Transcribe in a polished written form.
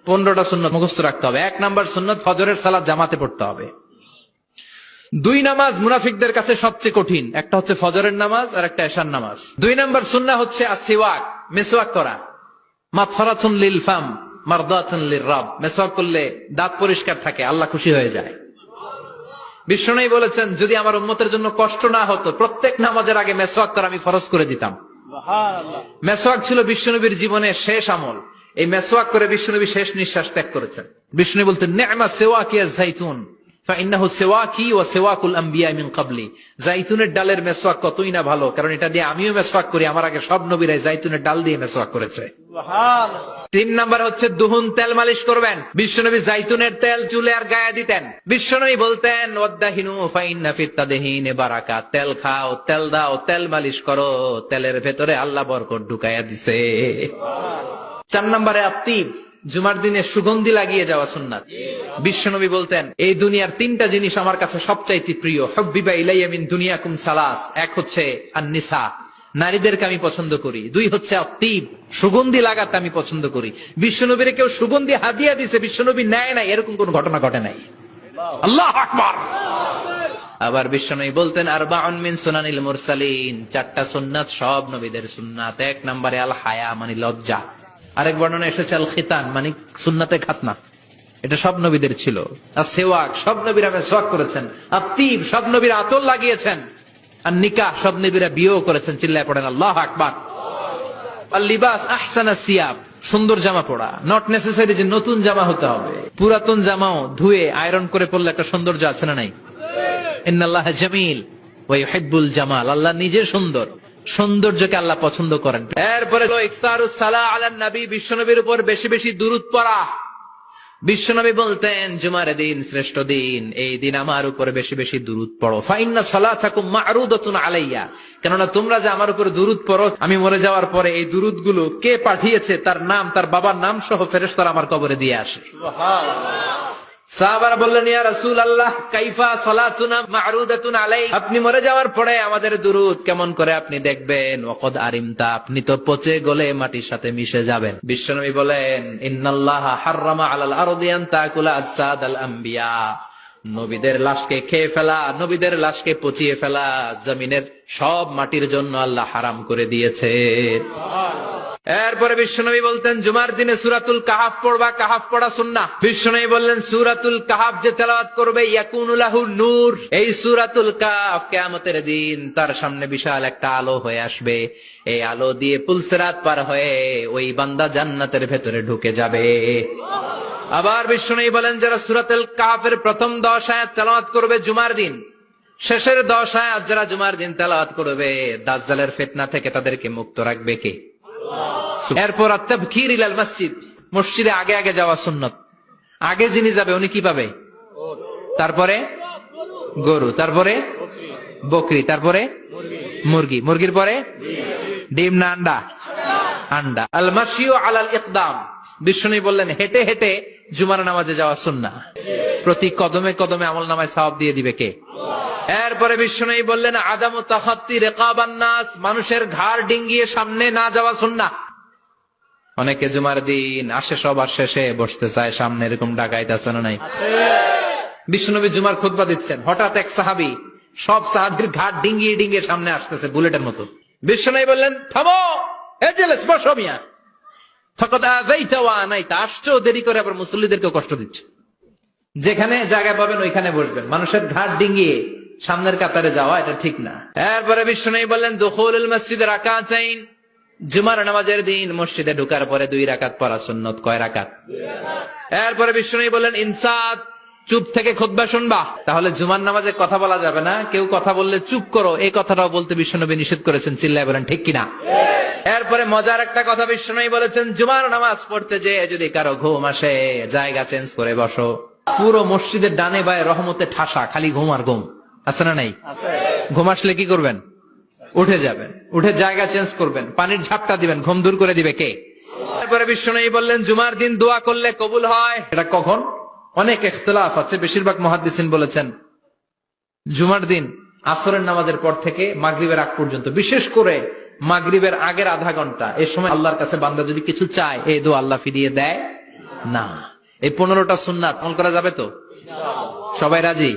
15টা সুন্নত মুখস্থ রাখতে হবে। 1 নাম্বার সুন্নত ফজরের সালাত জামাতে পড়তে হবে। 2 নামাজ মুনাফিকদের কাছে সবচেয়ে কঠিন, একটা হচ্ছে ফজরের নামাজ আর একটা এশার নামাজ। 2 নাম্বার সুন্নাহ হচ্ছে আসওয়াক, মেসওয়াক করা। মাতফারাতুন লিল ফাম মারদাতুন লিররাব, মেসওয়াক করলে দাঁত পরিষ্কার থাকে, আল্লাহ খুশি হয়ে যায়। বিশ্বনবী বলেছেন যদি আমার উম্মতের জন্য কষ্ট না হতো প্রত্যেক নামাজের আগে মেসওয়াক করা আমি ফরজ করে দিতাম। মেসওয়াক ছিল বিশ্বনবীর জীবনের শেষ আমল। এই মেসওয়াক করে বিশ্বনবী শেষ নিঃশ্বাস ত্যাগ করেছেন। বিশ্বনবী বলতেন নি'মা সিওয়াকি আয-যাইতুন ফাইন্নাহু সিওয়াকি ওয়া সিওয়াকুল আমবিয়া মিন ক্বাবলি। জাইতুনের ডালের মেসওয়াক কতই না ভালো, কারণ এটা দিয়ে আমিও মেসওয়াক করি, আমার আগে সব নবীরাই জাইতুনের ডাল দিয়ে মেসওয়াক করেছে। সুবহানাল্লাহ। 3 নাম্বার হচ্ছে দুহুন, তেল মালিশ করবেন। বিশ্বনবী জাইতুনের তেল চুলে আর গায়ে দিতেন। বিশ্বনবী বলতেন ওয়াদাহিনু ফাইন্না ফিত তাদহিনি বারাকাত, তেল খাও, তেল দাও, তেল মালিশ করো, তেলের ভেতরে আল্লাহ বরকত ঢুকাইয়া দিছে। 4 নম্বরে আত্তিব, জুমার দিনে সুগন্ধি লাগিয়ে যাওয়া সুন্নাত। বিশ্বনবী বলতেন এই দুনিয়ার 3টা জিনিস আমার কাছে সবচাইতে প্রিয়, হুব্বিবা ইলাইয়া মিন দুনিয়াকুম সালাস। 1 হচ্ছে আন-নিসা, নারীদেরকে আমি পছন্দ করি। 2 হচ্ছে আত্তিব, সুগন্ধি লাগাতে আমি পছন্দ করি। বিশ্বনবীর কেউ সুগন্ধি হাদিয়া দিছে, বিশ্বনবী নেয় নাই, এরকম কোন ঘটনা ঘটে নাই। আল্লাহু আকবার। আবার বিশ্বনবী বলতেন আরবাউন মিন সুনানিল মুরসালিন, 4টা সুন্নাত সব নবীদের সুন্নাত। 1 নম্বরে আল হায়া মানে লজ্জা। আরেক বর্ণনা এসেছে আল খিতান মানে সুন্নাতে খাতনা, এটা সব নবীদের ছিল। আর সেওয়াক, সব নবীরা মেসওয়াক করেছেন। আত্তিব, সব নবীরা আতর লাগিয়েছেন। আর নিকাহ, সব নবীরা বিয়েও করেছেন। চিল্লায় পড়েন আল্লাহু আকবার। আর লিবাস আহসানা সিয়াব, সুন্দর জামা পরা, নট নেসেসারি যে নতুন জামা হতে হবে, পুরাতন জামাও ধুয়ে আয়রন করে পরলে একটা সৌন্দর্য আছে না নাই? ইন্নাল্লাহা জামিল ওয়া ইউহিব্বুল জামাল, আল্লাহ নিজে সুন্দর, সৌন্দর্যকে আল্লাহ পছন্দ করেন। এরপরে ইকসারুস সালাহ আলান নবী, বিশ্বনবীর উপর বেশি বেশি দুরূদ পড়া। বিশ্বনবী বলতেন জুমার দিন শ্রেষ্ঠ দিন, এই দিন আমার উপর বেশি বেশি দুরূদ পড়ো। ফাইন্না সালাতাকুম মা'রুদাতুন আলাইয়া, কেননা তোমরা যে আমার উপর দুরূদ পড়ো, আমি মরে যাওয়ার পরে এই দুরূদ গুলো কে পাঠিয়েছে তার নাম, তার বাবার নাম সহ ফেরেশতারা আমার কবরে দিয়ে আসে। সুবহানাল্লাহ। সাহাবারা বললেন ইয়া রাসূলুল্লাহ কাইফা সালাতুনা মা'রুদাতুন আলাইক, আপনি মরে যাওয়ার পরে আমাদের দুরূদ কেমন করে আপনি দেখবেন? ওয়াকাদ আরিমতা, আপনি তো পচে গলে মাটির সাথে মিশে যাবেন। বিশ্বনবী বলেন ইন্নাল্লাহা হাররামা আলাল আরদি আন তাকুলা আজসাদাল আম্বিয়া, নবীদের লাশকে খেয়ে ফেলা, নবীদের লাশকে পচিয়ে ফেলা জমিনের সব মাটির জন্য আল্লাহ হারাম করে দিয়েছে। এরপরে বিশ্বনবী বলতেন জুমার দিনে সূরাতুল কাহাফ পড়বা, কাহাফ পড়া সুন্নাহ। বিশ্বনবী বললেন সূরাতুল কাহাফ যে তেলাওয়াত করবে ইয়াকুনু লাহু নূর, এই সূরাতুল কাহাফ কিয়ামতের দিন তার সামনে বিশাল একটা আলো হয়ে আসবে। এই আলো দিয়ে পুলসিরাত পার হয়ে ওই বান্দা জান্নাতের ভেতরে ঢুকে যাবে। আবার বিশ্বনবী বলেন যারা সূরাতুল কাহাফের প্রথম 10 আয়াত তেলাওয়াত করবে জুমার দিন, শেষের 10 আয়াত যারা জুমার দিন তেলাওয়াত করবে, দাজ্জালের ফিতনা থেকে তাদেরকে মুক্ত রাখবে কে? এরপর আত-তাবকির ইলাল মসজিদ, মসজিদে আগে আগে যাওয়া সুন্নাত। আগে যিনি যাবে উনি কি পাবে? তারপরে গরু, তারপরে বকরি, তারপরে মুরগি, মুরগির পরে ডিম না আন্ডা? আন্ডা। আল মাশিউ আলাল ইকদাম, বিশ্বনবী বললেন হেঁটে হেঁটে জুমার নামাজে যাওয়া সুন্নাহ। প্রতি কদমে কদমে আমলনামায় সওয়াব দিয়ে দিবে কে? এরপরে বিশ্বনবী বললেন আদামু তাখাত্তি রিকাবান নাস, মানুষের ঘাড় ডিঙ্গিয়ে সামনে না যাওয়া সুন্নাহ। অনেকে জুমার দিন আসে সবার শেষে বসতে চায় সামনে, এরকম ডাকাইত আছে না নাই? বিশ্বনবী জুমার খুতবা দিচ্ছেন, হঠাৎ এক সাহাবী সব সাহাবীর ঘাড় ডিঙ্গিয়ে ডিঙ্গিয়ে সামনে আসতেছে বুলেটের মতো। বিশ্বনবী বললেন থামো, এজেলেস বসো মিয়া, ফাকাদ আযাইতা ওয়া আনাইতা, আসছো দেরি করে আবার মুসল্লিদেরকে কষ্ট দিচ্ছ। যেখানে জায়গা পাবেন ওইখানে বসবেন, মানুষের ঘাড় ডিঙ্গিয়ে সামনের কাতারে যাওয়া এটা ঠিক না। এরপরে বিশ্বনবী বললেন দুখুলুল মসজিদে রাকাতাইন, জুমার নামাজের দিন মসজিদে ঢোকার পরে 2 রাকাত পড়া সুন্নাত। কয় রাকাত? 2 রাকাত। এরপরে বিশ্বনবী বললেন ইনসাত, চুপ থেকে খুতবা শুনবা। তাহলে জুমার নামাজে কথা বলা যাবে না, কেউ কথা বললে চুপ করো, এই কথাটাও বলতে বিশ্বনবী নিষেধ করেছেন। চিল্লায় বলেন ঠিক কিনা? এরপরে মজার একটা কথা বিশ্বনবী বলেছেন জুমার নামাজ পড়তে যে যদি কারো ঘুম আসে জায়গা চেঞ্জ করে বসো। পুরো মসজিদের ডানে বায়ে রহমতে ঠাসা, খালি ঘুম আর ঘুম, আছে না নাই? ঘুম আসলে কি করবেন? উঠে যাবেন, উঠে জায়গা চেঞ্জ করবেন, পানির ঝাপটা দিবেন, ঘুম দূর করে দিবে কে? তারপরে বিশ্বনবী বললেন জুমার দিন দোয়া করলে কবুল হয়। এটা কখন? অনেক ইখতিলাফ আছে, বেশিরভাগ মুহাদ্দিসিন বলেছেন জুমার দিন আসরের নামাজের পর থেকে মাগরিবের আগ পর্যন্ত, বিশেষ করে মাগরিবের আগের আধা ঘন্টা, এই সময় আল্লাহর কাছে বান্দা যদি কিছু চায় এই দোয়া আল্লাহ ফিরিয়ে দেয়। না। এই 15টা সুন্নাত আমল করা যাবে তো? সবাই রাজি?